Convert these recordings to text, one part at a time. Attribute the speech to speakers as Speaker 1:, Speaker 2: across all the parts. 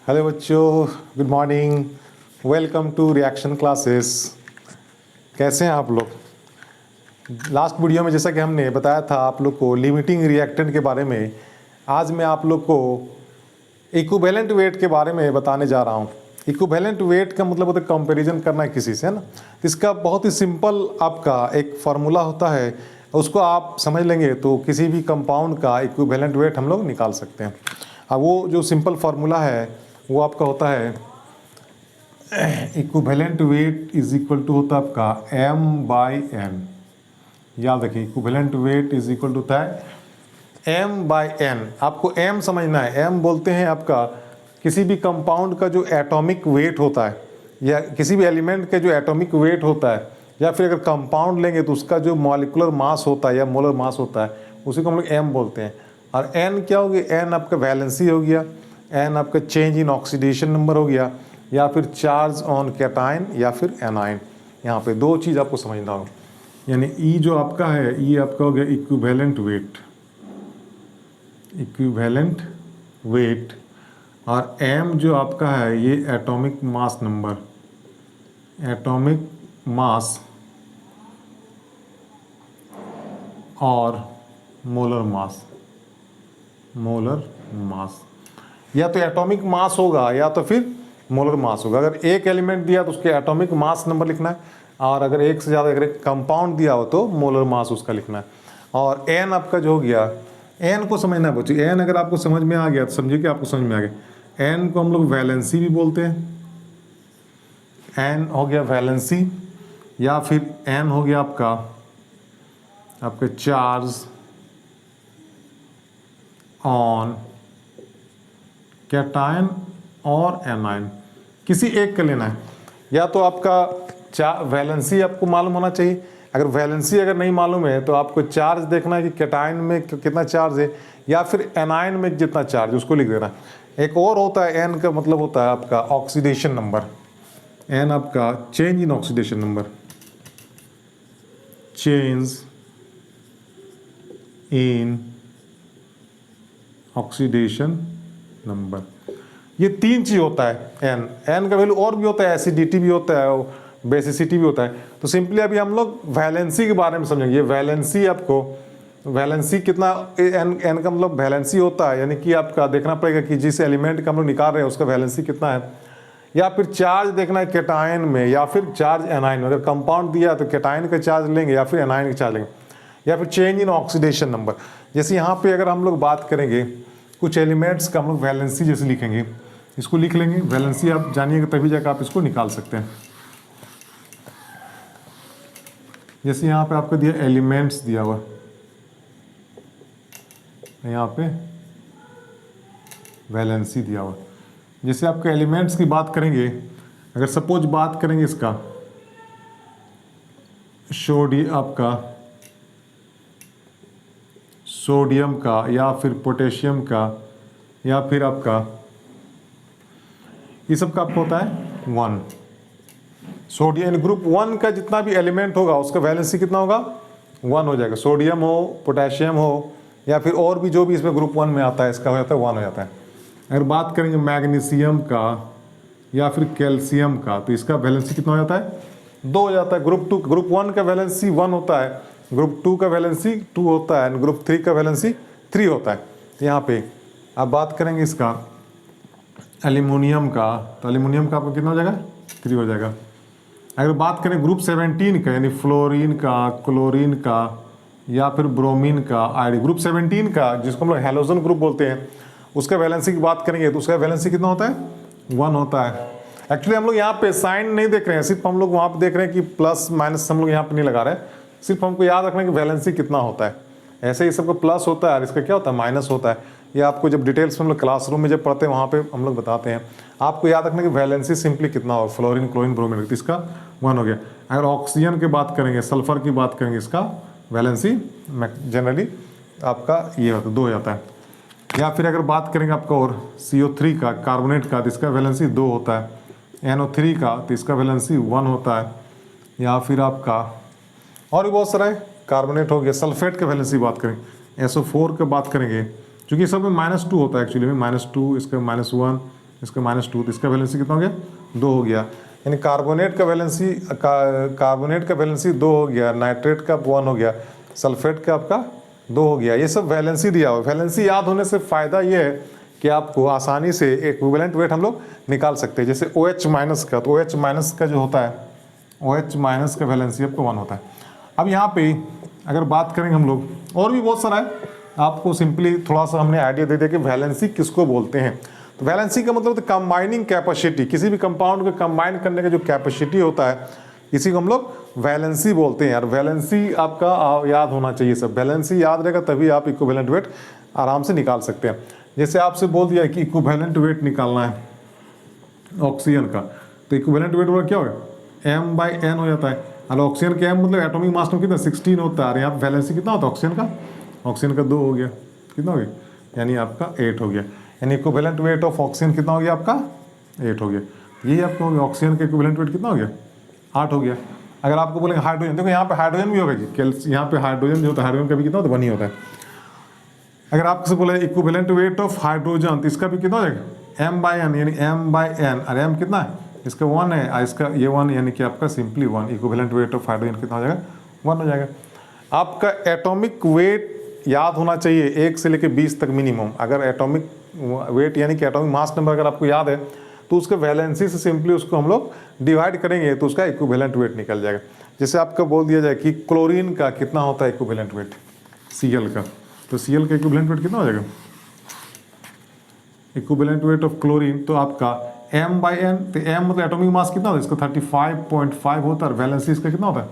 Speaker 1: Hello बच्चों, good morning. Welcome to reaction classes. कैसे हैं आप लोग? लास्ट वीडियो में जैसा कि हमने बताया था आप लोग को लिमिटिंग रिएक्टेंट के बारे में, आज मैं आप लोग को इक्विवेलेंट वेट के बारे में बताने जा रहा हूँ। इक्विवेलेंट वेट का मतलब होता है कंपैरिजन करना है किसी से, है ना। तो इसका बहुत ही सिंपल आपका एक फार्मूला होता है, उसको आप समझ लेंगे तो किसी भी कंपाउंड का इक्विवेलेंट वेट हम लोग निकाल सकते हैं। अब वो जो सिंपल फार्मूला है वो आपका होता है equivalent weight is equal to होता है आपका m/n। याद रखिए, equivalent weight is equal to होता है m/n। आपको m समझना है। m बोलते हैं आपका किसी भी कंपाउंड का जो एटॉमिक वेट होता है, या किसी भी एलिमेंट के जो एटॉमिक वेट होता है, या फिर अगर कंपाउंड लेंगे तो उसका जो मॉलिक्यूलर मास होता है या मोलर मास होता है, उसी को हम लोग m बोलते हैं। और n क्या हो गया? n आपका वैलेंसी हो गया, n आपका चेंज इन ऑक्सीडेशन नंबर हो गया, या फिर चार्ज ऑन कैटायन या फिर एनायन। यहाँ पे दो चीज़ आपको समझना हो। यानी E जो आपका है, E आपका हो गया इक्विवेलेंट वेट, इक्विवेलेंट वेट। और m जो आपका है ये atomic mass number, atomic mass और मोलर मास, मोलर मास। या तो एटॉमिक मास होगा या तो फिर मोलर मास होगा। अगर एक एलिमेंट दिया तो उसके एटॉमिक मास नंबर लिखना है, और अगर एक से ज़्यादा अगर एक कंपाउंड दिया हो तो मोलर मास उसका लिखना है। और n आपका जो हो गया, n को समझना है बच्चों। n अगर आपको समझ में आ गया तो समझिए कि आपको समझ में आ गया। n को हम लोग वैलेंसी भी बोलते हैं, n हो गया वैलेंसी, या फिर n हो गया आपका चार्ज ऑन कैटायन और एनायन। किसी एक का लेना है। या तो आपका वैलेंसी आपको मालूम होना चाहिए। अगर वैलेंसी अगर नहीं मालूम है तो आपको चार्ज देखना है कि कैटायन में कितना चार्ज है, या फिर एनायन में जितना चार्ज, उसको लिख देना। एक और होता है एन का मतलब होता है आपका ऑक्सीडेशन नंबर। एन आपका change in oxidation number, change in oxidation number. ये तीन चीज होता है। एन का वैल्यू और भी होता है, एसिडिटी भी होता है, बेसिसिटी भी होता है। तो सिंपली अभी हम लोग वैलेंसी के बारे में समझेंगे। वैलेंसी आपको, वैलेंसी कितना, एन का मतलब वैलेंसी होता है, यानी कि आपका देखना पड़ेगा कि जिस एलिमेंट का हम लोग निकाल रहे हैं उसका वैलेंसी कितना है। या फिर चार्ज देखना है कैटायन में या फिर चार्ज एनायन में। अगर कंपाउंड दिया तो कैटायन का चार्ज लेंगे या फिर एनायन का चार्ज लेंगे। या फिर चेंज इन ऑक्सीडेशन नंबर। जैसे यहाँ पे अगर हम लोग बात करेंगे कुछ एलिमेंट्स का, हम लोग वैलेंसी जैसे लिखेंगे, इसको लिख लेंगे। वैलेंसी आप जानिएगा तभी जाकर आप इसको निकाल सकते हैं। जैसे यहाँ पे आपको दिया एलिमेंट्स दिया हुआ, यहाँ पे वैलेंसी दिया हुआ। जैसे आपके एलिमेंट्स की बात करेंगे, अगर सपोज बात करेंगे इसका सोडियम का या फिर पोटेशियम का या फिर आपका ये सब का आपको होता है 1। सोडियम ग्रुप 1 का जितना भी एलिमेंट होगा उसका वैलेंसी कितना होगा? 1 हो जाएगा। सोडियम हो, पोटेशियम हो, या फिर और भी जो भी इसमें ग्रुप 1 में आता है इसका हो जाता है 1 हो जाता है। अगर बात करेंगे मैग्नीशियम का या फिर कैल्शियम का तो इसका वैलेंसी कितना हो जाता है? 2 हो जाता है। ग्रुप 1 का वैलेंसी 1 होता है, ग्रुप 2 का वैलेंसी 2 होता है, ग्रुप 3 का वैलेंसी 3 होता है। तो यहाँ पे अब बात करेंगे इसका एल्यूमिनियम का, तो एल्यूमिनियम का आपको कितना हो जाएगा? 3 हो जाएगा। अगर बात करें ग्रुप 17 का, यानी फ्लोरीन का, क्लोरीन का या फिर ब्रोमीन का, आयोडीन, ग्रुप 17 का जिसको हम लोग हैलोजन ग्रुप बोलते हैं, उसका वैलेंसी की बात करेंगे तो उसका वैलेंसी कितना होता है? 1 होता है। एक्चुअली हम लोग यहाँ पे साइन नहीं देख रहे हैं, सिर्फ हम लोग वहाँ पे देख रहे हैं कि प्लस माइनस हम लोग यहाँ पे नहीं लगा रहे हैं। सिर्फ हमको याद रखना है कि वैलेंसी कितना होता है। ऐसे ही सबका प्लस होता है और इसका क्या होता है? माइनस होता है। ये आपको जब डिटेल्स में हम लोग क्लासरूम में जब पढ़ते हैं वहाँ पे हम लोग बताते हैं। आपको याद रखना कि वैलेंसी सिंपली कितना हो, फ्लोरीन, क्लोरीन, ब्रोमीन, इसका 1 हो गया। अगर ऑक्सीजन की बात करेंगे, सल्फर की बात करेंगे, इसका वैलेंसी जनरली आपका ये होता है 2 हो जाता है। या फिर अगर बात करेंगे आपका और CO3 का, कार्बोनेट का, तो इसका वैलेंसी 2 होता है। NO3 का तो इसका वैलेंसी 1 होता है। या फिर आपका और भी बहुत सारा है, कार्बोनेट हो गया। सल्फेट का वैलेंसी बात करेंगे, SO4 का बात करेंगे, क्योंकि सब में -2 होता है एक्चुअली में, -2, इसका -1, इसका -2, तो इसका वैलेंसी कितना हो गया 2 हो गया। यानी कार्बोनेट का वैलेंसी 2 हो गया, नाइट्रेट का 1 हो गया, सल्फेट का आपका 2 हो गया। ये सब वैलेंसी दिया हुआ। वैलेंसी याद होने से फ़ायदा ये है कि आपको आसानी से इक्विवेलेंट वेट हम लोग निकाल सकते हैं। जैसे OH माइनस का, तो OH माइनस का जो होता है, OH माइनस का वैलेंसी आपको 1 होता है। अब यहाँ पे अगर बात करेंगे हम लोग, और भी बहुत सारा है, आपको सिंपली थोड़ा सा हमने आइडिया दे दिया कि वैलेंसी किसको बोलते हैं। तो वैलेंसी का मतलब कंबाइनिंग कैपेसिटी, किसी भी कंपाउंड को कंबाइन करने का जो कैपेसिटी होता है, इसी को हम लोग वैलेंसी बोलते हैं यार। वैलेंसी आपका याद होना चाहिए सब। वैलेंसी याद रहेगा तभी आप इक्विवेलेंट वेट आराम से निकाल सकते हैं। जैसे आपसे बोल दिया कि इक्विवेलेंट वेट निकालना है ऑक्सीजन का, तो इक्विवेलेंट वेट क्या होगा M/N हो जाता है। और ऑक्सीजन का M मतलब एटॉमिक मास में कितना 16 होता है। यहाँ पर वैलेंसी कितना होता है ऑक्सीजन का 2 हो गया, कितना हो गया, यानी आपका 8 हो गया। यानी इक्विवेलेंट वेट ऑफ ऑक्सीजन कितना हो गया आपका 8 हो गया। यही आपको हो गया ऑक्सीजन का इक्विवेलेंट वेट कितना हो गया 8 हो गया। अगर आपको बोलेंगे हाइड्रोजन, देखो यहाँ पे हाइड्रोजन भी होगा जी, यहाँ पे हाइड्रोजन जो होता है, हाइड्रोजन का भी कितना होता है 1 ही होता है। अगर आपसे बोले इक्विवेलेंट वेट ऑफ हाइड्रोजन, तो इसका भी कितना हो जाएगा M/N, यानी M/N, और M कितना है इसका 1 है, और इसका ये 1, यानी कि आपका simply 1। Equivalent weight of hydrogen कितना हो जाएगा 1 हो जाएगा। आपका एटॉमिक वेट याद होना चाहिए 1 से लेकर 20 तक मिनिमम। अगर एटॉमिक वेट यानी कि एटॉमिक मास नंबर अगर आपको याद है, तो उसके वैलेंसी से सिंपली उसको हम लोग डिवाइड करेंगे तो उसका इक्विवेलेंट वेट निकल जाएगा। जैसे आपका बोल दिया जाए कि क्लोरीन का कितना होता है इक्विवेलेंट वेट Cl का, तो Cl का इक्विवेलेंट वेट कितना हो जाएगा, इक्विवेलेंट वेट ऑफ क्लोरीन तो आपका M/N, तो M मतलब एटॉमिक मास कितना होता है इसका 35.5 होता है, और वैलेंसी इसका कितना होता है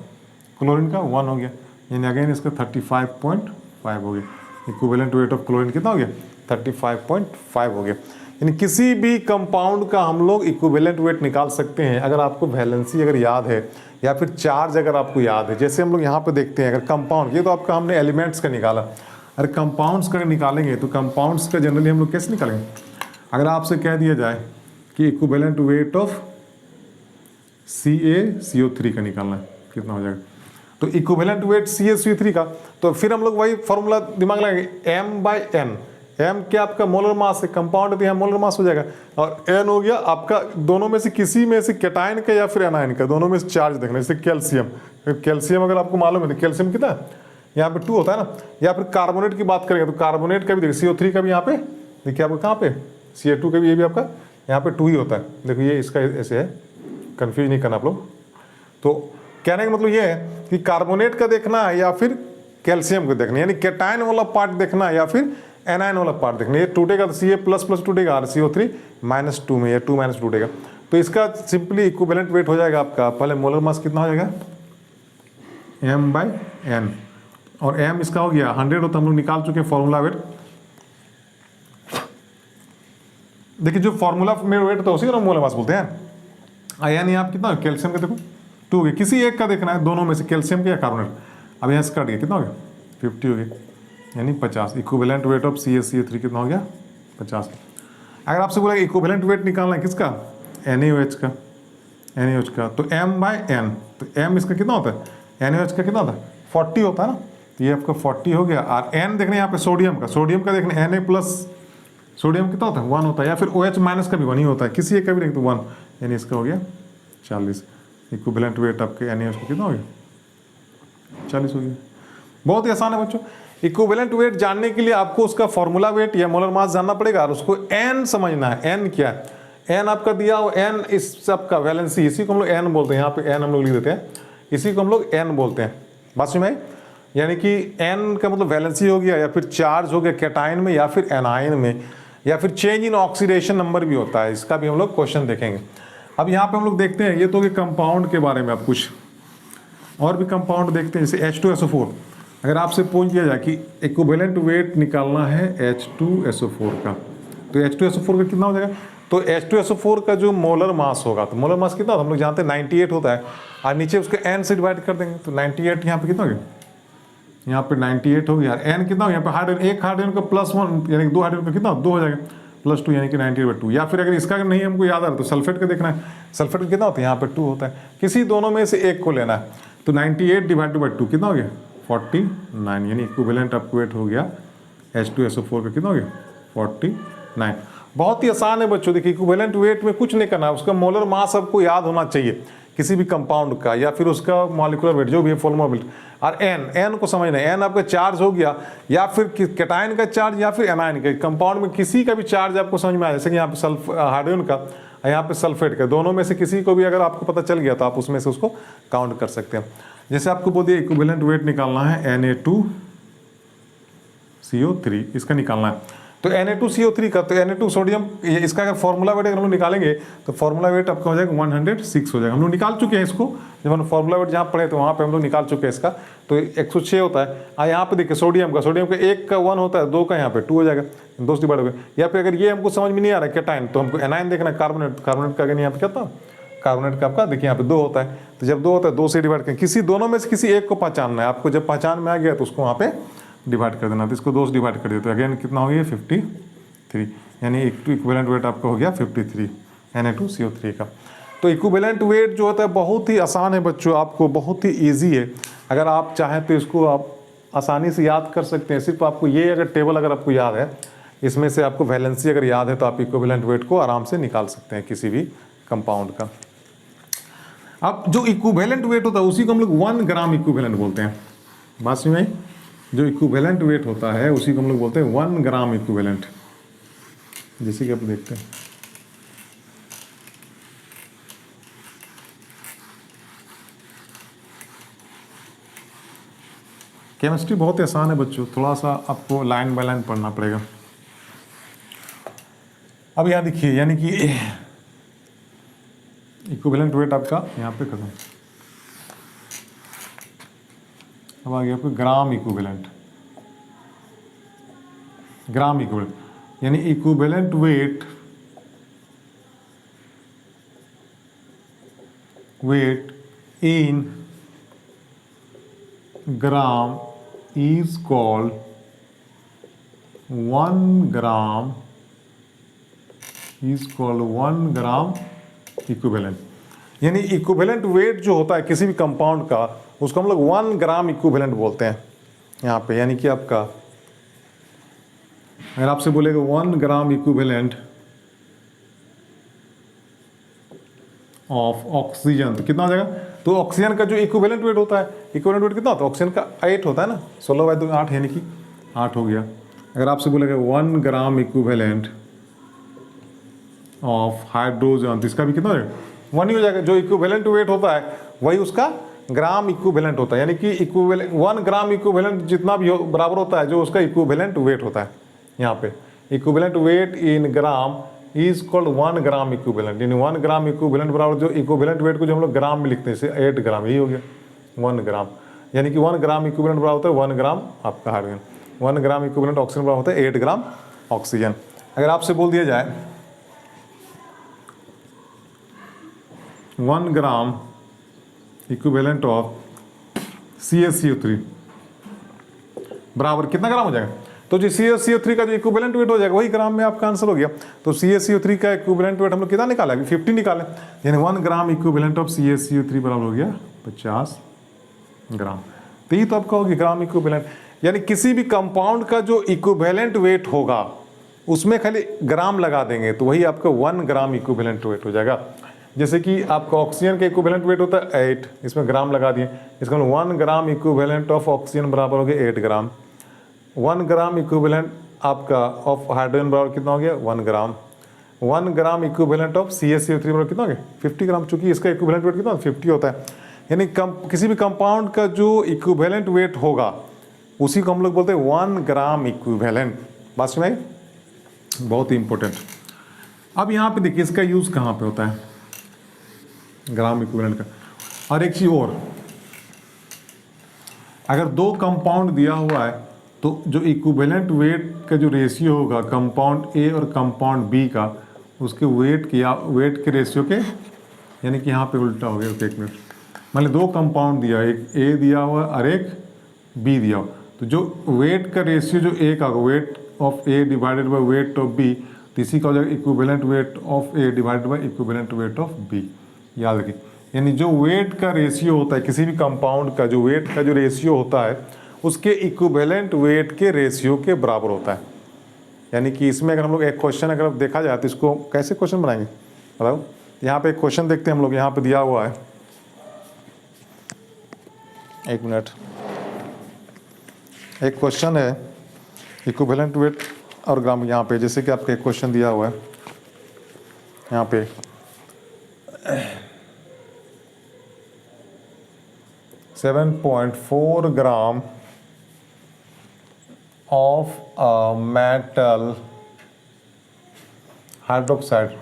Speaker 1: क्लोरीन का 1 हो गया, यानी अगेन इसका 35.5 हो गया। इक्विवेलेंट वेट ऑफ क्लोरीन कितना हो गया 35.5 हो गया। यानी किसी भी कंपाउंड का हम लोग इक्विवेलेंट वेट निकाल सकते हैं अगर आपको वैलेंसी अगर याद है, या फिर चार्ज अगर आपको याद है। जैसे हम लोग यहाँ पे देखते हैं, अगर कंपाउंड, ये तो आपका हमने एलिमेंट्स का निकाला, अगर कंपाउंड्स का निकालेंगे तो कंपाउंड्स का जनरली हम लोग कैसे निकालेंगे। अगर आपसे कह दिया जाए कि इक्विवेलेंट वेट ऑफ CaCO3 का निकालना है, कितना हो जाएगा, तो इक्विवेलेंट वेट CaCO3 का, तो फिर हम लोग वही फॉर्मूला दिमाग लगाएंगे M/N। M क्या आपका मोलर मास है, कंपाउंड तो यहाँ मोलर मास हो जाएगा, और N हो गया आपका दोनों में से किसी में से कैटायन का या फिर एनायन का, दोनों में से चार्ज देखना। जैसे कैल्शियम, कैल्शियम अगर आपको मालूम है तो कैल्शियम कितना है यहाँ पे 2 होता है ना। या फिर कार्बोनेट की बात करेंगे तो कार्बोनेट का भी देखिए CO3 का भी यहाँ पे देखिए आपको कहाँ पे Ca2 का भी, ये भी आपका यहाँ पे 2 ही होता है। देखो ये इसका ऐसे है, कन्फ्यूज नहीं करना आप लोग। तो कहने का मतलब ये है कि कार्बोनेट का देखना है या फिर कैल्शियम को देखना है, यानी कैटायन वाला पार्ट देखना है या फिर एनायन वाला पार्ट देखना है। ये टूटेगा तो Ca++ टूटेगा और CO3 -2 में, या 2 - टूटेगा। तो इसका सिंपली इक्विवेलेंट वेट हो जाएगा आपका, पहले मोलर मास कितना हो जाएगा M/N, और M इसका हो गया 100 होता, हम लोग निकाल चुके हैं फॉर्मूला वेट। देखिए जो फॉर्मूला में वेट होता है उसी को हम मोलर मास बोलते हैं। यानी आप कितना कैल्शियम का देखो 2 हो गया, किसी एक का देखना है दोनों में से, कैल्शियम का या कार्बोनेट। अब यहाँ से कट गया, कितना हो गया 50 हो गया, यानी 50। इक्विवेलेंट वेट ऑफ CaCO3 कितना हो गया 50। अगर आपसे बोला इक्विवेलेंट वेट निकालना है किसका NaOH का, तो M/N, तो M इसका कितना होता है, NaOH का कितना होता है 40 होता है ना, तो ये आपका 40 हो गया। और N देखना यहाँ पे सोडियम का देखना Na+, सोडियम कितना होता है 1 होता है, या फिर OH- का भी 1 ही होता है, किसी एक का भी नहीं तो 1, यानी इसका हो गया 40। इक्विवेलेंट वेट आपके NaOH का कितना हो गया 40 हो गया। बहुत ही आसान है बच्चों। इक्विवेलेंट वेट जानने के लिए आपको उसका फॉर्मूला वेट या मोलर मास जानना पड़ेगा, और उसको N समझना है। N क्या है, N आपका दिया हो, N इस सब का वैलेंसी, इसी को हम लोग N बोलते हैं। यहाँ पे N हम लोग लिख देते हैं, इसी को हम लोग N बोलते हैं। बात समझ में आई? यानी कि N का मतलब वैलेंसी हो गया, या फिर चार्ज हो गया कैटायन में या फिर एनायन में, या फिर चेंज इन ऑक्सीडेशन नंबर भी होता है। इसका भी हम लोग क्वेश्चन देखेंगे। अब यहाँ पे हम लोग देखते हैं, ये तो कंपाउंड के बारे में। आप कुछ और भी कंपाउंड देखते हैं, जैसे H2SO4। अगर आपसे पूछ दिया जाए कि इक्विवेलेंट वेट निकालना है H2SO4 का, तो H2SO4 का कितना हो जाएगा, तो H2SO4 का जो मोलर मास होगा, तो मोलर मास कितना होता है हम लोग जानते हैं 98 होता है, और नीचे उसके N से डिवाइड कर देंगे, तो 98 यहाँ पे कितना हो गया, यहाँ पे 98 हो गया। N कितना हो, यहाँ पे हाइड्रोजन, एक हाइड्रोजन का +1 यानी 2 हाइड्रोजन का कितना 2 हो जाएगा, +2 यानी कि 98/2। या फिर अगर इसका नहीं हमको याद आ रहा तो सल्फेट का देखना है, सल्फेट का कितना होता है यहाँ पे 2 होता है, किसी दोनों में से एक को लेना है। तो 98/2 कितना हो गया 49, यानी इक्विवेलेंट आपको वेट हो गया H2SO4 का कितना हो गया 9। बहुत ही आसान है बच्चों, देखिए इक्विवेलेंट वेट में कुछ नहीं करना है, उसका मोलर मास आपको याद होना चाहिए किसी भी कंपाउंड का, या फिर उसका मॉलिक्यूलर वेट जो भी है फॉर्मूला वेट। और एन को समझना है, एन आपका चार्ज हो गया, या फिर कैटायन का चार्ज या फिर एनायन का, कंपाउंड में किसी का भी चार्ज आपको समझ में आया, जैसे कि यहाँ पे हाइड्रोजन का, यहाँ पे सल्फेट का, दोनों में से किसी को भी अगर आपको पता चल गया तो आप उसमें से उसको काउंट कर सकते हैं। जैसे आपको बोल दिया इक्विवेलेंट वेट निकालना है Na2CO3, इसका निकालना है। तो Na2CO3 का, तो Na2 सोडियम, इसका अगर फॉर्मूला वेट अगर हम लोग निकालेंगे तो फॉर्मूला वेट आपका हो जाएगा 106 हो जाएगा। हम लोग निकाल चुके हैं इसको, जब हम फॉर्मूला वेट जहाँ पढ़े तो वहाँ पे हम लोग निकाल चुके हैं इसका। तो 106 होता है। यहाँ पे देखिए सोडियम का 1 का 1 होता है, 2 का यहाँ पे 2 हो जाएगा, 2 से डिवाइड हो गया। या फिर अगर ये हमको समझ में नहीं आ रहा है कैटायन, तो हमको एनायन देखना है, कार्बोनेट का अगर यहाँ पे क्या था, कार्बोनेट का आपका देखिए यहाँ पे 2 होता है। तो जब 2 होता है 2 से डिवाइड करें, किसी दोनों में से किसी एक को पहचानना है आपको। जब पहचान में आ गया तो उसको वहाँ पे डिवाइड कर देना। तो इसको 2 से डिवाइड कर दिया तो अगेन कितना हो गया 53, यानी इक्विवेलेंट वेट आपका हो गया 53 Na2CO3 का। तो इक्विवेलेंट वेट जो होता है बहुत ही आसान है बच्चों, आपको बहुत ही ईजी है। अगर आप चाहें तो इसको आप आसानी से याद कर सकते हैं। सिर्फ आपको ये अगर टेबल अगर आपको याद है, इसमें से आपको वैलेंसी अगर याद है तो आप इक्विवेलेंट वेट को आराम से निकाल सकते हैं किसी भी कंपाउंड का। अब जो इक्विवेलेंट वेट होता है उसी को हम लोग 1 ग्राम इक्विवेलेंट बोलते हैं। बात समझ में? जो इक्विवेलेंट वेट होता है उसी को हम लोग बोलते हैं 1 ग्राम इक्विवेलेंट। जैसे कि आप देखते हैं केमिस्ट्री बहुत ही आसान है बच्चों, थोड़ा सा आपको लाइन बाय लाइन पढ़ना पड़ेगा। अब यहाँ देखिए, यानी कि इक्विवेलेंट वेट आपका यहाँ पे खत्म। अब आ गया आपको ग्राम इक्विवेलेंट। यानी equivalent weight in gram is called 1 gram equivalent. यानी इक्विवेलेंट वेट जो होता है किसी भी कंपाउंड का, उसको हम लोग 1 ग्राम इक्विवेलेंट बोलते हैं यहाँ पे। यानी कि आपका अगर आपसे बोलेगा 1 ग्राम इक्विवेलेंट ऑफ ऑक्सीजन तो कितना हो जाएगा? तो ऑक्सीजन का जो इक्विवेलेंट वेट होता है, इक्विवेलेंट वेट कितना होता है? ऑक्सीजन का 8 होता है ना, 16/2 8, यानी कि 8 हो गया। अगर आपसे बोलेगा 1 ग्राम इक्विवेलेंट ऑफ हाइड्रोजन तो इसका भी कितना हो जाएगा? 1 ही हो जाएगा। जो इक्विवेलेंट वेट होता है वही उसका ग्राम इक्विवेलेंट होता है। यानी कि इक्विवेलेंट 1 ग्राम इक्विवेलेंट जितना भी बराबर होता है जो उसका इक्विवेलेंट वेट होता है। यहाँ पे equivalent weight in gram is called 1 gram equivalent. यानी 1 ग्राम इक्विवेलेंट बराबर जो इक्विवेलेंट वेट को जो हम लोग ग्राम में लिखते हैं, जैसे 8 ग्राम, यही हो गया 1 ग्राम। यानी कि 1 ग्राम इक्विवेलेंट बराबर होता है 1 ग्राम आपका हाइड्रोजन, 1 ग्राम इक्विवेलेंट ऑक्सीजन बराबर होता है 8 ग्राम ऑक्सीजन। अगर आपसे बोल दिया जाए 1 ग्राम इक्विवेलेंट ऑफ CaCO3 बराबर कितना ग्राम हो जाएगा? तो जो CaCO3 का जो इक्विवेलेंट वेट हो जाएगा वही ग्राम में आपका आंसर हो गया। तो CaCO3 का इक्विवेलेंट वेट हम लोग कितना निकाला? 50 निकाले। यानी 1 ग्राम इक्विवेलेंट ऑफ CaCO3 बराबर हो गया 50 ग्राम। तो ये तो आपका हो गया ग्राम इक्विवेलेंट। यानी किसी भी कंपाउंड का जो इक्विवेलेंट वेट होगा उसमें खाली ग्राम लगा देंगे तो वही आपका 1 ग्राम इक्विवेलेंट वेट हो जाएगा। जैसे कि आपका ऑक्सीजन का इक्विवेलेंट वेट होता है 8, इसमें ग्राम लगा दिए, इसका 1 ग्राम इक्विवेलेंट ऑफ ऑक्सीजन बराबर हो गया 8 ग्राम। 1 ग्राम इक्विवेलेंट आपका ऑफ हाइड्रोजन बराबर कितना हो गया? 1 ग्राम। 1 ग्राम इक्विवेलेंट ऑफ CaCO3 बराबर कितना हो गया? 50 ग्राम। चूंकि इसका इक्विवेलेंट वेट कितना 50 होता है। यानी किसी भी कंपाउंड का जो इक्विवेलेंट वेट होगा उसी को हम लोग बोलते हैं 1 ग्राम इक्विवेलेंट। बात समझ में आई? बहुत ही इंपॉर्टेंट। अब यहाँ पे देखिए इसका यूज़ कहाँ पे होता है ग्राम इक्विवेलेंट का। और एक चीज़ और, अगर 2 कंपाउंड दिया हुआ है तो जो इक्विवेलेंट वेट का जो रेशियो होगा कंपाउंड A और कंपाउंड B का, उसके वेट के रेशियो के, यानी कि यहाँ पे उल्टा हो गया। एक मिनट, मान ली 2 कंपाउंड दिया, एक A दिया हुआ और एक B दिया हुआ, तो जो वेट का रेशियो जो A का होगा, wait of A divided by wait of B, तो इसी का हो जाएगा equivalent weight of A divided by equivalent weight of B। याद रखिए, यानी जो वेट का रेशियो होता है किसी भी कंपाउंड का, जो वेट का जो रेशियो होता है उसके इक्विवेलेंट वेट के रेशियो के बराबर होता है। यानी कि इसमें अगर हम लोग एक क्वेश्चन अगर देखा जाए तो इसको कैसे क्वेश्चन बनाएंगे बताओ। यहाँ पे एक क्वेश्चन देखते हैं हम लोग, यहाँ पे दिया हुआ है, एक मिनट, एक क्वेश्चन है इक्विवेलेंट वेट और ग्राम। यहाँ पे जैसे कि आपका एक क्वेश्चन दिया हुआ है यहाँ पे 7.4 ग्राम of a metal hydroxide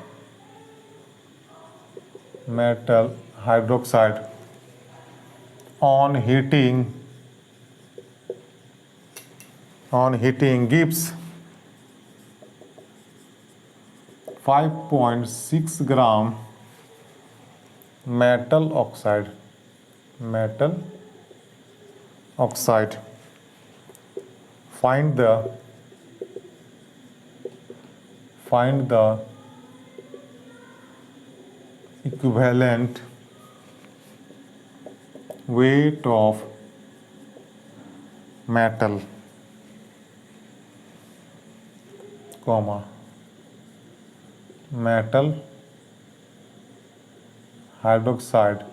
Speaker 1: on heating gives 5.6 gram metal oxide. Find the equivalent weight of metal, metal hydroxide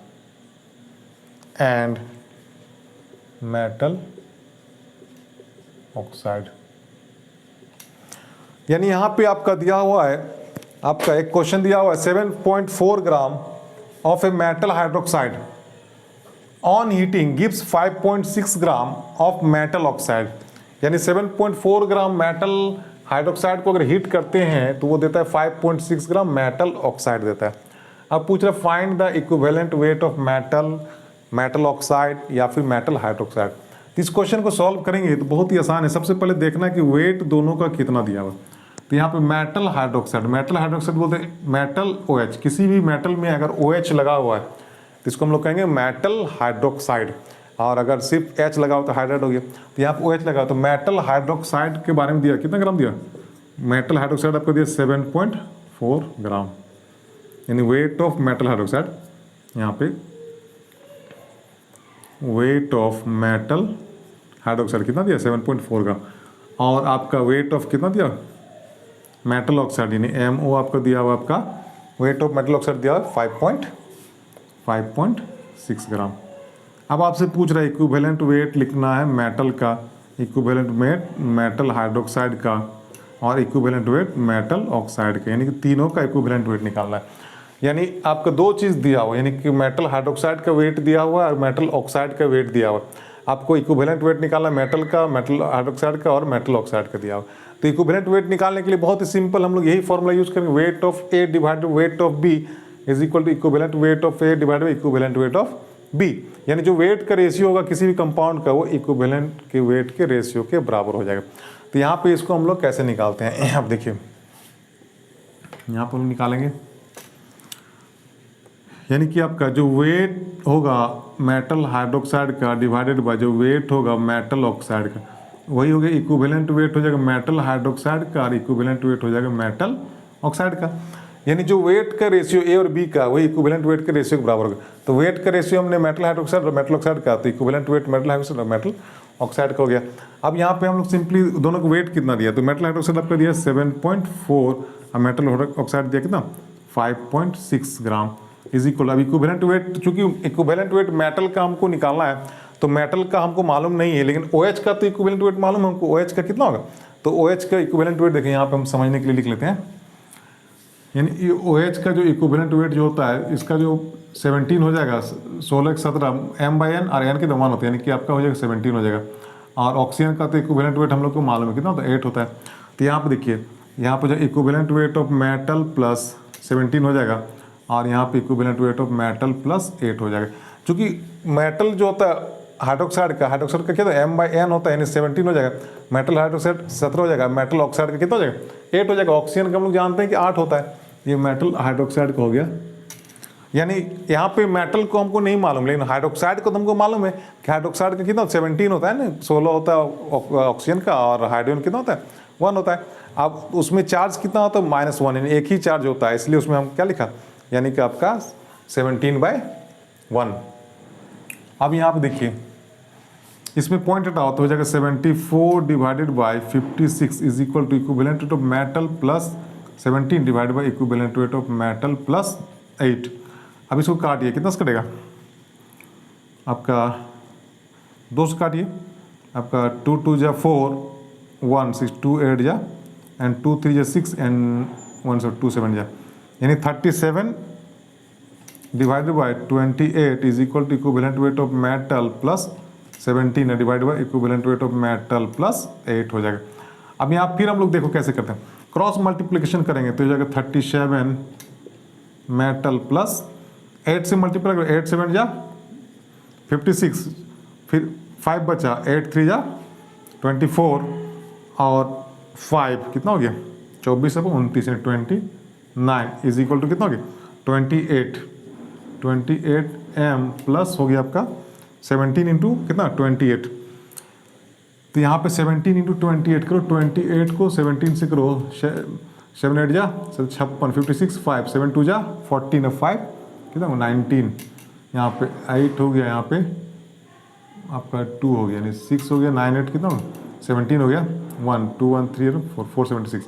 Speaker 1: and metal oxide. यानी यहाँ पे आपका दिया हुआ है, आपका एक क्वेश्चन दिया हुआ है 7.4 gram of a metal hydroxide on heating gives 5.6 gram of metal oxide. यानी 7.4 ग्राम मेटल हाइड्रोक्साइड को अगर हीट करते हैं तो वो देता है 5.6 ग्राम मेटल ऑक्साइड देता है। अब पूछ रहा है find the equivalent weight of metal oxide या फिर मेटल हाइड्रोक्साइड। इस क्वेश्चन को सॉल्व करेंगे तो बहुत ही आसान है। सबसे पहले देखना है कि वेट दोनों का कितना दिया हुआ। तो यहाँ पे मेटल हाइड्रोक्साइड बोलते हैं मेटल OH। किसी भी मेटल में अगर OH लगा हुआ है तो इसको हम लोग कहेंगे मेटल हाइड्रोक्साइड, और अगर सिर्फ H लगा हो तो हाइड्राइड हो गया। तो यहाँ पे OH लगा हो तो मेटल हाइड्रोक्साइड के बारे में दिया, कितना ग्राम दिया, मेटल हाइड्रोक्साइड आपको दिया 7.4 ग्राम, यानी वेट ऑफ मेटल हाइड्रोक्साइड। यहाँ पे वेट ऑफ मेटल हाइड्रोक्साइड कितना दिया 7.4 ग्राम, और आपका वेट ऑफ कितना दिया मेटल ऑक्साइड यानी MO आपका दिया हुआ, आपका वेट ऑफ मेटल ऑक्साइड दिया हुआ 5.6 ग्राम। अब आपसे पूछ रहा है इक्विवेलेंट वेट लिखना है मेटल का, इक्विवेलेंट वेट मेटल हाइड्रोक्साइड का और इक्विवेलेंट वेट मेटल ऑक्साइड का, यानी कि तीनों का इक्विवेलेंट वेट निकालना है। यानी आपका दो चीज़ दिया हुआ, यानी कि मेटल हाइड्रोक्साइड का वेट दिया हुआ है और मेटल ऑक्साइड का वेट दिया हुआ है। आपको इक्विवेलेंट वेट निकालना मेटल का, मेटल हाइड्रोक्साइड का और मेटल ऑक्साइड का दिया हुआ। तो इक्विवेलेंट वेट निकालने के लिए बहुत ही सिंपल हम लोग यही फॉर्मूला यूज करेंगे, weight of A divided weight of B is equal to equivalent weight of A divided equivalent weight of B। यानी जो वेट का रेशियो होगा किसी भी कंपाउंड का वो इक्विवेलेंट के वेट के रेशियो के बराबर हो जाएगा। तो यहाँ पे इसको हम लोग कैसे निकालते हैं, आप देखिए यहाँ पर हम निकालेंगे, यानी कि आपका जो वेट होगा मेटल हाइड्रोक्साइड का डिवाइडेड बाय जो वेट होगा मेटल ऑक्साइड का, वही हो गया इक्विवेलेंट वेट हो जाएगा मेटल हाइड्रोक्साइड का और इक्विवेलेंट वेट हो जाएगा मेटल ऑक्साइड का। यानी जो वेट का रेशियो A और B का वही इक्विवेलेंट वेट के रेशियो के बराबर होगा। तो वेट का रेशियो हमने मेटल हाइड्रोक्साइड और मेटल ऑक्साइड का, तो इक्विवेलेंट वेट मेटल हाइड्रोक्साइड और मेटल ऑक्साइड का हो गया। अब यहाँ पे हम लोग सिंपली दोनों को वेट कितना दिया, तो मेटल हाइड्रोक्साइड आपका दिया 7.4 और मेटल ऑक्साइड दिया कितना 5.6 ग्राम इज इक्वल। अब इक्विवेलेंट वेट, चूंकि इक्विवेलेंट वेट मेटल का हमको निकालना है तो मेटल का हमको मालूम नहीं है, लेकिन OH का तो इक्विवेलेंट वेट मालूम है हमको, OH का कितना होगा। तो OH का इक्विवेलेंट वेट देखिए यहाँ पे हम समझने के लिए लिख लेते हैं, यानी OH का जो इक्विवेलेंट वेट जो होता है इसका जो 17 हो जाएगा, 16 17 M/N और N के 1 होता है, यानी कि आपका हो जाएगा 17 हो जाएगा। और ऑक्सीजन का तो इक्विवेलेंट वेट हम लोग को मालूम है कितना होता है 8 होता है। तो यहाँ पर देखिए यहाँ पर जो equivalent weight of metal plus 17 हो जाएगा और यहाँ पे equivalent weight of metal plus 8 हो जाएगा। क्योंकि मेटल जो होता है हाइड्रोक्साइड का क्या होता है M/N होता है, यानी 17 हो जाएगा, मेटल हाइड्रोक्साइड 17 हो जाएगा, मेटल ऑक्साइड का कितना हो जाएगा 8 हो जाएगा। ऑक्सीजन का हम लोग जानते हैं कि 8 होता है, ये मेटल हाइड्रोक्साइड का हो गया। यानी यहाँ पे मेटल को हमको नहीं मालूम, लेकिन हाइड्रोक्साइड को तो हमको मालूम है कि हाइड्रोक्साइड का कितना 17 होता है ना, 16 होता है ऑक्सीजन का, और हाइड्रोजन कितना होता है 1 होता है। अब उसमें चार्ज कितना होता है -1, यानी एक ही चार्ज होता है, इसलिए उसमें हम क्या लिखा, यानी कि आपका 17/1। अब यहाँ पे देखिए इसमें पॉइंट हटाओ तो हो जाएगा 74 divided by 56 is equal to equivalent weight of metal plus 17 divided by equivalent weight of metal plus 8। अब इसको काटिए, कितना से कटेगा आपका, 2 से काटिए, आपका 2 2 जा 4 1 6 2 8 जा एंड 2 3 जा 6 एंड 1 से 2 7 जा, यानी 37 divided by 28 is equal to equivalent weight of metal plus 17 divided by equivalent weight of metal plus 8 हो जाएगा। अब यहाँ फिर हम लोग देखो कैसे करते हैं, क्रॉस मल्टीप्लिकेशन करेंगे तो हो जाएगा 37 मेटल प्लस 8 से मल्टीप्लाई करो, 8 7 जा 56, फिर 5 बचा, 8 3 जा 24 और 5 कितना हो गया 24 अब 29 29 इज इक्वल टू कितना हो गया 28 m प्लस हो गया आपका 17 इंटू कितना 28, तो यहाँ पे 17 इंटू 28 करो, 28 को 17 से करो, 7 8 जा 56 56 5 7 2 जा 14 5 कितना 19, यहाँ पे 8 हो गया, यहाँ पे आपका 2 हो गया, यानी 6 हो गया, 9 8 कितना 17 हो गया, 1 2 1 3 4 476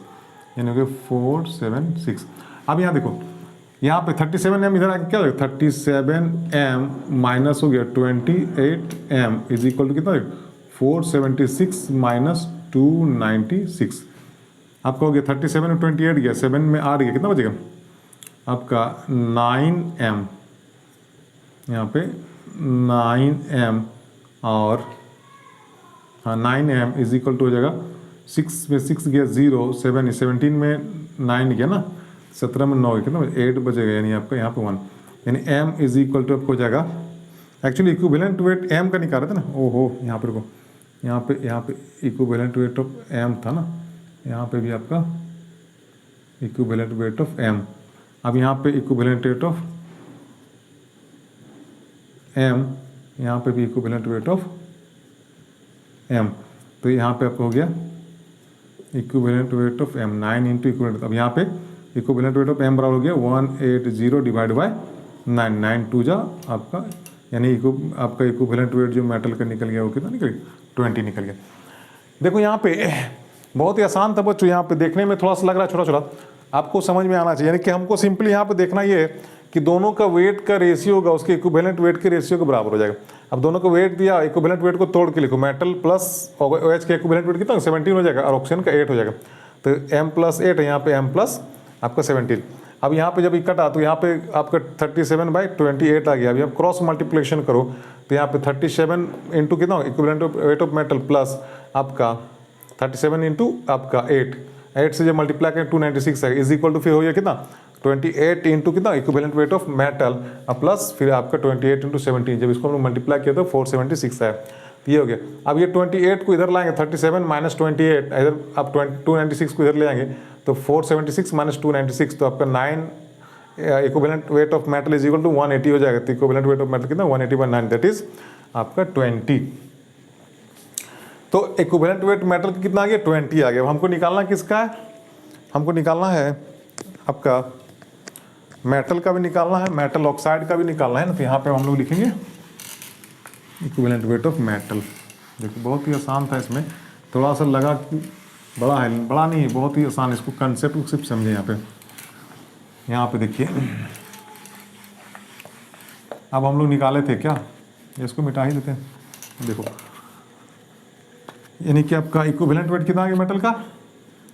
Speaker 1: यानी हो गया 476। अब यहाँ देखो, यहाँ पे 37m इधर आके क्या हो गया 37m माइनस हो गया 28m इज इक्वल टू कितना 476 माइनस 296, आपका हो गया 37 में 28 गया, 7 में 8 गया, कितना बचेगा आपका 9m, यहाँ पे 9m और हाँ 9m इज इक्वल टू हो जाएगा 6 में 6 गया 0 7 17 में 9 गया ना, 17 में 9 गया, कितना 8 बचेगा, यानी आपका यहाँ पे 1, यानी m इज इक्वल टू आपको हो जाएगा, एक्चुअली इक्विवेलेंट वेट m का निकाल रहे थे ना, ओहो यहाँ पर को यहाँ पे इक्विवेलेंट वेट ऑफ m था ना, यहाँ पे भी आपका इक्विवेलेंट वेट ऑफ m, अब यहाँ पे इक्विवेलेंट वेट ऑफ m, यहाँ पे भी इक्विवेलेंट वेट ऑफ m, तो यहाँ पे आपको हो गया equivalent weight of m 9 into equivalent, अब यहाँ पे इक्विवेलेंट वेट ऑफ m बराबर हो गया 180 डिवाइड बाय 9 9 2 जा आपका, यानी आपका इक्विवेलेंट वेट जो मेटल का निकल गया वो कितना निकल गया 20 निकल गया। देखो यहाँ पे बहुत ही आसान था बच्चों, यहाँ पे देखने में थोड़ा सा लग रहा है छोटा छोटा, आपको समझ में आना चाहिए, यानी कि हमको सिंपली यहाँ पे देखना ये है कि दोनों का वेट का रेशियो होगा उसके इक्विवेलेंट वेट के रेशियो के बराबर हो जाएगा। अब दोनों को वेट दिया, इक्विवेलेंट वेट को तोड़ के लिखो, मेटल प्लस OH का इक्विवेलेंट वेट कितना 17 हो जाएगा और ऑक्सीजन का 8 हो जाएगा, तो m प्लस 8 है, यहाँ पे m प्लस आपका 17। अब यहाँ पे जब इकट्ठा तो यहाँ पे आपका 37/28 आ गया। अभी आप क्रॉस मल्टीप्लिकेशन करो तो यहाँ पे 37 इंटू कितना equivalent weight of metal plus आपका 37 इंटू आपका 8 से जब मल्टीप्लाई करें 296 है, इज इक्वल टू फिर हो गया कितना 28 इंटू कितना equivalent weight of metal plus फिर आपका 28 इंटू 17, जब इसको हम लोग मल्टीप्लाई किया तो 476 है, ये हो गया। अब ये 28 को इधर लाएंगे 37 माइनस 28 इधर आप 296 को इधर ले आएंगे तो 476 माइनस 296 तो आपका 9 equivalent weight of metal is equal to 180 हो जाएगा। तो इक्विवेलेंट वेट ऑफ मेटल कितना 180/9 दैट इज आपका 20। तो इक्विवेलेंट वेट मेटल का कितना आ गया 20 आ गया। अब हमको निकालना किसका है, हमको निकालना है आपका मेटल का भी निकालना है, मेटल ऑक्साइड का भी निकालना है ना। तो यहाँ पे हम लोग लिखेंगे इक्विवेलेंट वेट ऑफ मेटल। देखो बहुत ही आसान था, इसमें थोड़ा सा लगा कि बड़ा है, बड़ा नहीं है, बहुत ही आसान। इसको कंसेप्ट को सिर्फ समझे। यहाँ पे देखिए अब हम लोग निकाले थे क्या, इसको मिटा ही देते हैं। देखो यानी कि आपका इक्विवेलेंट वेट कितना आ गया मेटल का,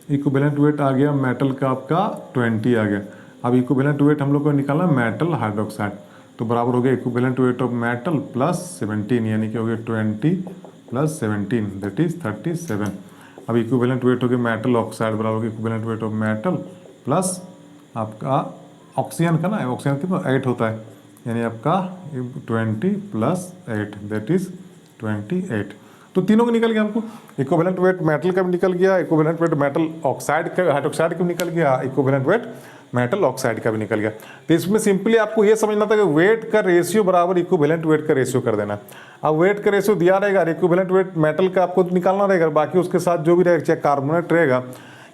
Speaker 1: इक्विवेलेंट वेट आ गया मेटल का आपका 20 आ गया। अब इक्विवेलेंट वेट हम लोग को निकालना मेटल हाइड्रोक्साइड, तो बराबर हो गया equivalent weight of metal plus 17, यानी कि हो गया 20 प्लस 17 दैट इज 37। अब इक्विवेलेंट वेट हो गया मेटल ऑक्साइड बराबर हो गया equivalent weight of metal plus आपका ऑक्सीजन का ना, ऑक्सीजन कितना 8 होता है, यानी आपका 20 प्लस 8 दैट इज 28। तो तीनों का निकल गया हमको, इक्विवेलेंट वेट मेटल का भी निकल गया, इक्विवेलेंट वेट मेटल ऑक्साइड का हाइड्रोक्साइड का भी निकल गया, इक्विवेलेंट वेट मेटल ऑक्साइड का भी निकल गया। तो इसमें सिंपली आपको ये समझना था कि वेट का रेशियो बराबर इक्विवेलेंट वेट का रेशियो कर देना। अब वेट का रेशियो दिया रहेगा, इक्विवेलेंट वेट मेटल का आपको निकालना रहेगा, बाकी उसके साथ जो भी रहेगा, चाहे कार्बोनेट रहेगा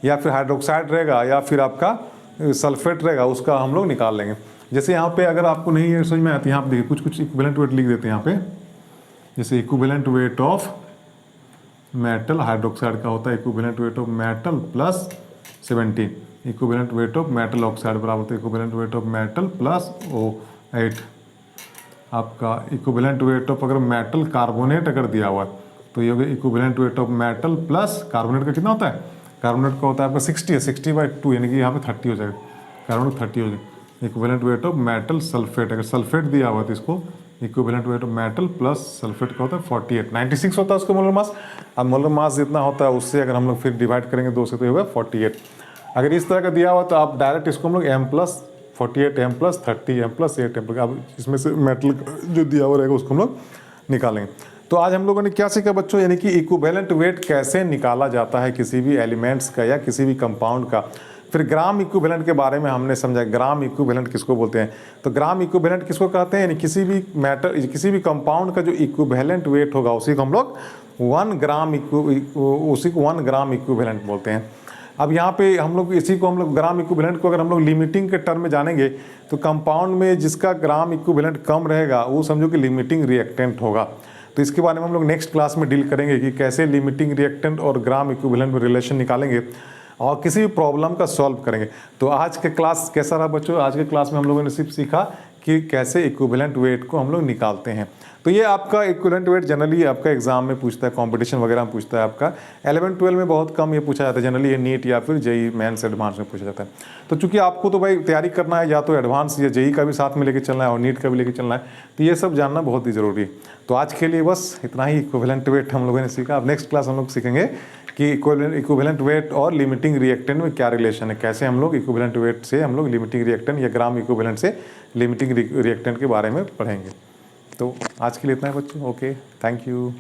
Speaker 1: या फिर हाइड्रोक्साइड रहेगा या फिर आपका सल्फेट रहेगा, उसका हम लोग निकाल लेंगे। जैसे यहाँ पे अगर आपको नहीं समझ में आती, यहाँ पे देखिए कुछ इक्विवेलेंट वेट लिख देते हैं यहाँ पे। जैसे equivalent weight of metal hydroxide का होता है equivalent weight of metal plus 17, equivalent weight of metal oxide बराबर होता है equivalent weight of metal plus O8। आपका इक्विवेलेंट वेट ऑफ अगर मेटल कार्बोनेट अगर दिया हुआ है तो ये हो गया equivalent weight of metal plus carbonate का कितना होता है, कार्बोनेट का होता है आपका 60 है, 60/2 यानी कि यहाँ पे 30 हो जाएगा, कार्बोनेट 30 हो जाएगा। Equivalent weight of metal sulphate, अगर सल्फेट दिया हुआ तो इसको equivalent weight of metal plus sulphate का होता है 48, 96 होता है उसका मोलर मास। अब मोलर मास जितना होता है उससे अगर हम लोग फिर डिवाइड करेंगे 2 से तो ये होगा 48। अगर इस तरह का दिया हुआ तो आप डायरेक्ट इसको हम लोग M+48 M+30 M+8 M+, अब इसमें से मेटल जो दिया हुआ रहेगा उसको हम लोग निकालेंगे। तो आज हम लोगों ने क्या सीखा बच्चों, यानी कि इक्विवेलेंट वेट कैसे निकाला जाता है किसी भी एलिमेंट्स का या किसी भी कंपाउंड का। फिर ग्राम इक्विवेलेंट के बारे में हमने समझा, ग्राम इक्विवेलेंट किसको बोलते हैं। तो ग्राम इक्विवेलेंट किसको कहते हैं, यानी किसी भी मैटर किसी भी कंपाउंड का जो इक्विवेलेंट वेट होगा उसी को हम लोग 1 ग्राम इक्विवेलेंट बोलते हैं। अब यहाँ पे हम लोग इसी को हम लोग ग्राम इक्विवेलेंट को अगर हम लोग लिमिटिंग के टर्म में जानेंगे तो कंपाउंड में जिसका ग्राम इक्विवेलेंट कम रहेगा वो समझो कि लिमिटिंग रिएक्टेंट होगा। तो इसके बारे में हम लोग नेक्स्ट क्लास में डील करेंगे कि कैसे लिमिटिंग रिएक्टेंट और ग्राम इक्विवेलेंट में रिलेशन निकालेंगे और किसी भी प्रॉब्लम का सॉल्व करेंगे। तो आज के क्लास कैसा रहा बच्चों, आज के क्लास में हम लोगों ने सिर्फ सीखा कि कैसे इक्विवेलेंट वेट को हम लोग निकालते हैं। तो ये आपका इक्विवेलेंट वेट जनरली आपका एग्जाम में पूछता है, कंपटीशन वगैरह में पूछता है, आपका 11-12 में बहुत कम ये पूछा जाता है, जनरली ये नीट या फिर जेई मेंस एडवांस में पूछा जाता है। तो चूंकि आपको तो भाई तैयारी करना है या तो एडवांस या जेई का भी साथ में लेके चलना है और नीट का भी लेके चलना है, तो ये सब जानना बहुत ही ज़रूरी है। तो आज के लिए बस इतना ही इक्विवेलेंट वेट हम लोगों ने सीखा। अब नेक्स्ट क्लास हम लोग सीखेंगे कि इक्विवेलेंट वेट और लिमिटिंग रिएक्टेंट में क्या रिलेशन है, कैसे हम लोग इक्विवेलेंट वेट से हम लोग लिमिटिंग रिएक्टेंट या ग्राम इक्विवेलेंट से लिमिटिंग रिएक्टेंट के बारे में पढ़ेंगे। तो आज के लिए इतना है बच्चों, ओके, थैंक यू।